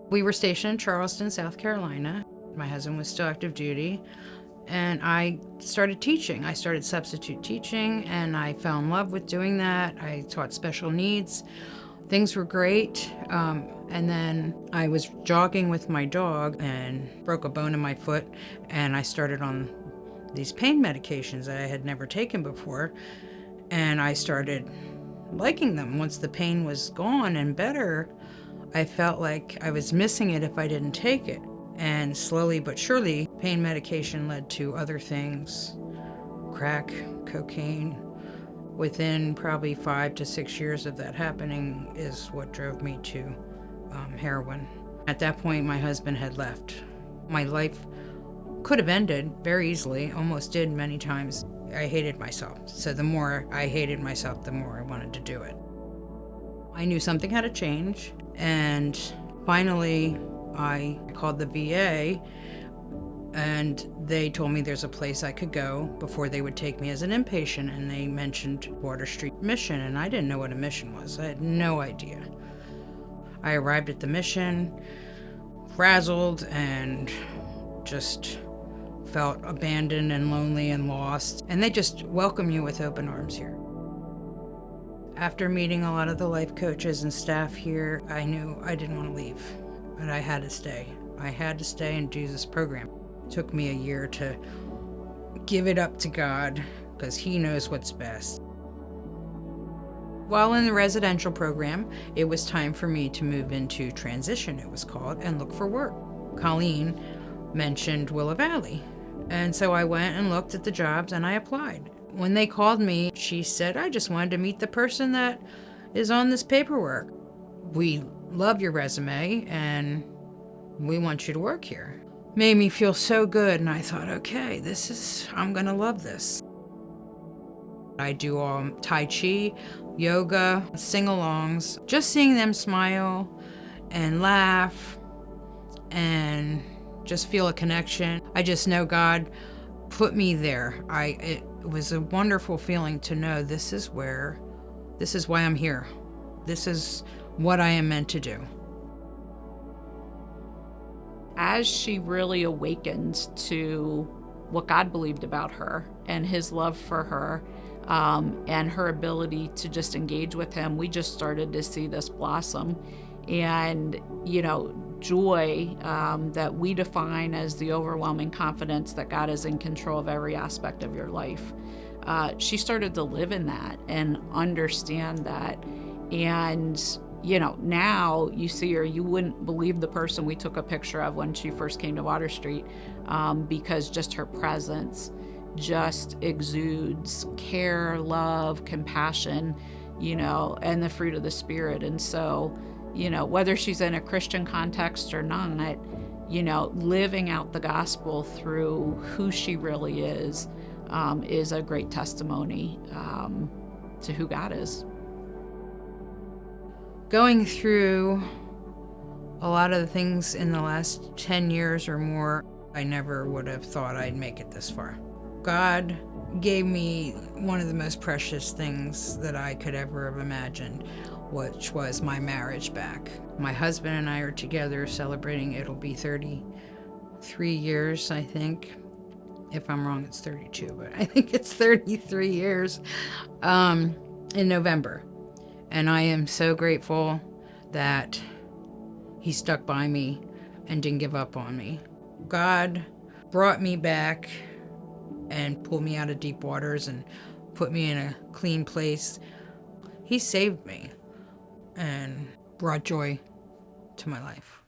We were stationed in Charleston, South Carolina. My husband was still active duty, and I started teaching. I started substitute teaching, and I fell in love with doing that. I taught special needs. Things were great. And then I was jogging with my dog and broke a bone in my foot, and I started on these pain medications that I had never taken before, and I started liking them. Once the pain was gone and better, I felt like I was missing it if I didn't take it. And slowly but surely, pain medication led to other things, crack, cocaine. Within probably 5 to 6 years of that happening is what drove me to heroin. At that point, my husband had left. My life could have ended very easily, almost did many times. I hated myself. So the more I hated myself, the more I wanted to do it. I knew something had to change, and finally I called the VA, and they told me there's a place I could go before they would take me as an inpatient, and they mentioned Water Street Mission, and I didn't know what a mission was. I had no idea. I arrived at the mission, frazzled, and just felt abandoned and lonely and lost, and they just welcome you with open arms here. After meeting a lot of the life coaches and staff here, I knew I didn't want to leave, but I had to stay. I had to stay and do this program. It took me a year to give it up to God, because He knows what's best. While in the residential program, it was time for me to move into transition, it was called, and look for work. Colleen mentioned Willow Valley, and so I went and looked at the jobs and I applied. When they called me, she said, I just wanted to meet the person that is on this paperwork. We love your resume and we want you to work here. Made me feel so good, and I thought, okay, I'm gonna love this. I do all Tai Chi, yoga, sing-alongs. Just seeing them smile and laugh and just feel a connection. I just know God put me there. It was a wonderful feeling to know this is why I'm here. This is what I am meant to do. As she really awakened to what God believed about her and His love for her, and her ability to just engage with Him, we just started to see this blossom. And, joy that we define as the overwhelming confidence that God is in control of every aspect of your life. She started to live in that and understand that. And, now you see her, you wouldn't believe the person we took a picture of when she first came to Water Street, because just her presence just exudes care, love, compassion, and the fruit of the Spirit. And so, whether she's in a Christian context or not, living out the gospel through who she really is a great testimony to who God is. Going through a lot of the things in the last 10 years or more, I never would have thought I'd make it this far. God gave me one of the most precious things that I could ever have imagined, which was my marriage back. My husband and I are together celebrating, it'll be 33 years, I think. If I'm wrong, it's 32, but I think it's 33 years in November. And I am so grateful that He stuck by me and didn't give up on me. God brought me back and pulled me out of deep waters and put me in a clean place. He saved me and brought joy to my life.